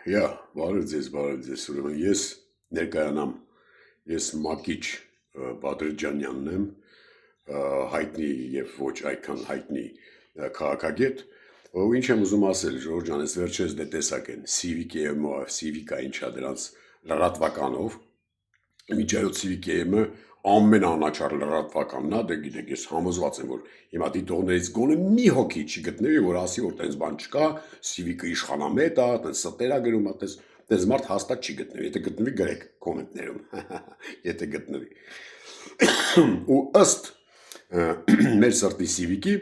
Բարև ձեզ, ուրեմն ես ներկայանամ, ես Մակիչ Բադրջանյանն եմ, հայտնի և ոչ այդքան հայտնի քաղաքագետ, ինչ եմ ուզում ասել, Ժորժ ջան, ես վերջերս դե տեսակ են, Civic-ը ինչա դրանց լրատվականով, միջայոց Civic-ը ամենաանաչառ լրատվականն է, դե գիտեք, ես համոզված եմ, որ հիմա դիտողներից գոնե մի հոգի չի գտնվի, որ ասի, որ տենց բան չկա, Civic-ը իշխանամետ է, տենց ստեր է գրում, տենց մարդ հաստատ չի գտնվի, եթե գտնվի գրեք կոմենտներում, եթե գտնվի։ Ու ըստ մեր սրտի Civic-ի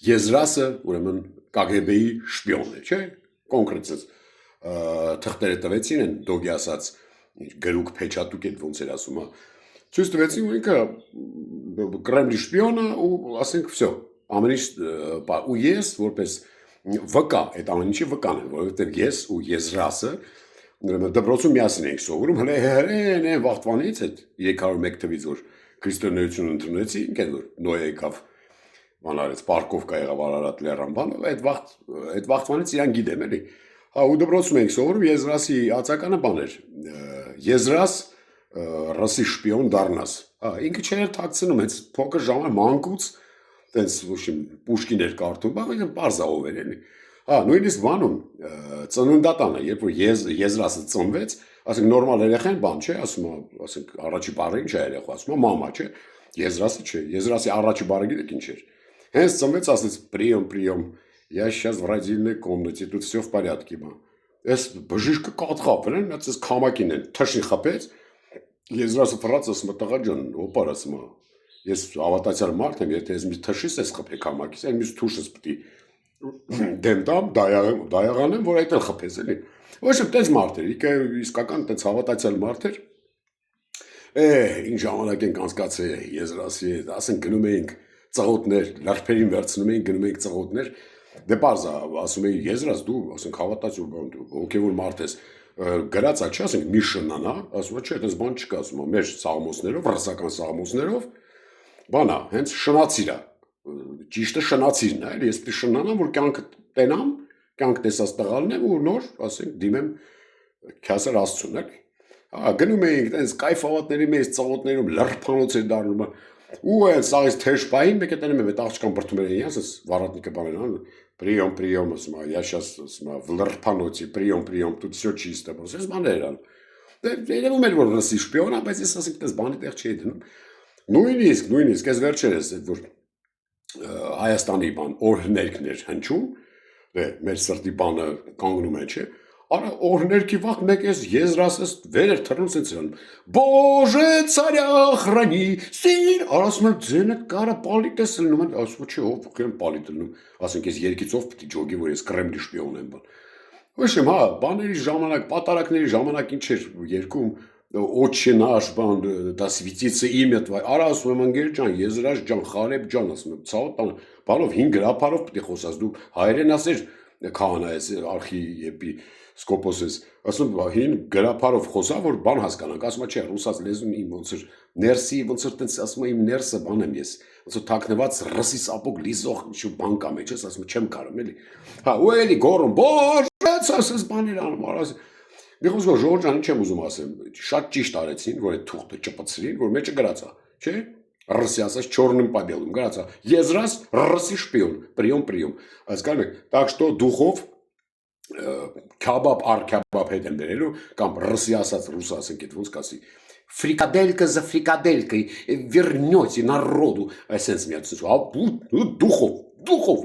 Եզրասը, ուրեմն KGB-ի շպիոն է, չէ՞, կոնկրետ թղթերը տվեցին են, դոգի ասած, գրուկ փեչատուկ են ոնց էր ասում, ցույց տվեցին, որ ինքը Կրեմլի շպիոն է ու ասենք վсё, ամեն ինչ ու ես որպես վկա, այդ ամեն ինչի վկան եմ, որովհետև ես ու Եզրասը դպրոցում միասին էինք սովորում, հենց վաղտվանից այդ 301 թվից որ քրիստոնեություն ընդունեցինք, այդ որ Նոյը եկավ բան արեց, պարկովկա եղավ Արարատ լեռան բանը, այդ վաղտվանից իրան գիտեմ էլի։ Հա ու դպրոցում էինք սովորում Եզրասի ածականը բան էր, Եզրաս ռուսի շպիոն դառնաս։ Հա ինքը չէր թաքցնում, հենց փոքր ժամանակ մանկուց տենց ոչինչ Պուշկին էր կարդում, բայց պարզահով էր էլի։ Հա նույնիսկ բանում ծննդատանը, երբ որ Եզրասը ծնվեց, ասենք նորմալ երեխան բան չէ, ասում է, ասենք առաջի բառը ինչ է երեխա, ասում է մամա, չէ։ Եզրասը չէ, Եզրասի առաջի բառը գիտեք ինչ էր։ Հենց ծնվեց, ասեց прием, я сейчас в родильной комнате, тут все в порядке, ба։ Այս բժիշկը կատխապել են, նա ցես քամակին են, թշին խփեց։ Եզրասը ֆրած ասում է տղա ջան, օպար ասում է։ Ես հավատացյալ մարդ եմ, եթե ես մի թշից ես խփի քամակից, այն մյուս թուշս պիտի դեմ տամ, դայաղանեմ, որ այդ էլ խփես էլի։ Ոչ թե տես մարդ էր, իսկական տես հավատացյալ մարդ էր։ Ինչ ժամանակ ենք անցկացել Եզրասի հետ, ասենք գնում էինք ծղոտներ, լարփերին վերցնում էինք, գնում էինք ծղոտներ։ Դե պարզ ասում էի Եզրաս դու, ասենք հավատացյալ բան դու, հոգևոր մարդ ես, գրած է, չի ասենք մի շնանա, ասում է չէ, այդպես բան չկա, ասում է մեր սաղմոսներով, ռուսական սաղմոսներով, բան է, հենց շնացիր է, ճիշտը շնացիրն է, ես պիտի շնանամ, որ կյանքը տենամ, կյանք տեսած տղալն եմ ու նոր, ասենք դիմեմ քյասեր Աստծուն, գնում էինք տենց կայֆավատների մեջ ծղոտներում լրփանոց էր դառնում, ու այն սաղից թեժ պահին մեկ է տենում եմ այդ աղջկան բրդում էր ասես վառատնիկը բաներ прием, ասում է, я сейчас, ասում է, в լրփանոցի, прием, тут все чисто, ասես բաներ ան։ Դե երևում էր որ ռուսի շպիոն է, բայց ես ասենք դες բանի տեղ չի դնում։ Նույնիսկ այս վերջերս այդ որ Հայաստանի բան օրհներքներ հնչում, դե մեր սրտի բանը կանգնում է, չէ։ Արա օրհներքի վաղ մեկ էս Եզրասս վեր էր թռնում սենց իրան Բոժե царя храни սին ասում եմ ձենը կարա պալիտ ես լնում են ասում չէ ով կեն պալիտ լնում ասենք ես երկիցով պիտի ջոգի որ ես Կրեմլի շպիոն եմ բան ոչմ հա բաների ժամանակ պատարակների ժամանակ ինչ էր երկում Օչե նаш բան դա սվիտիցը իմя твое արա ասում եմ անգեր ջան Եզրաշ ջան Խարեբ ջան ասում եմ ցավոտ բանով 5 գրափարով պիտի խոսած դու հայերեն ասեր քահանա ես արխի եպի Սկոպոսես, ասում հին գրափարով խոսա, որ բան հասկանանք, ասում է չէ, ռուսաց լեզուն իմ ոնց էր, ներսի ոնց էր տենց ասում է իմ ներսը բան եմ ես, ոնց որ թաքնված ռուսի սապոգ լիզող ինչ բան կա մեջ, ասում չեմ կարող էլի։ Հա, ու էլի գոռում, բոժեց, ասես բաներ անում, արած։ Մի խոսքով Ժորժ ջան, ինչ եմ ուզում ասեմ, շատ ճիշտ արեցին, որ այդ թուղթը ճպցրին, որ մեջը գրած է, չէ՞։ Ռուսի ասած чёрным по белому, գրած է։ Եզրաս ռուսի շպիոն, прием։ Հասկանում եք, так что духов Քաբաբ արքաբաբ հետ եմ դերելու կամ ռուսի ասած ռուս ասենք այդ ոնց կասի ֆրիկադելկա за фрикаделькой вернёте народу այսպես միացնում դուխով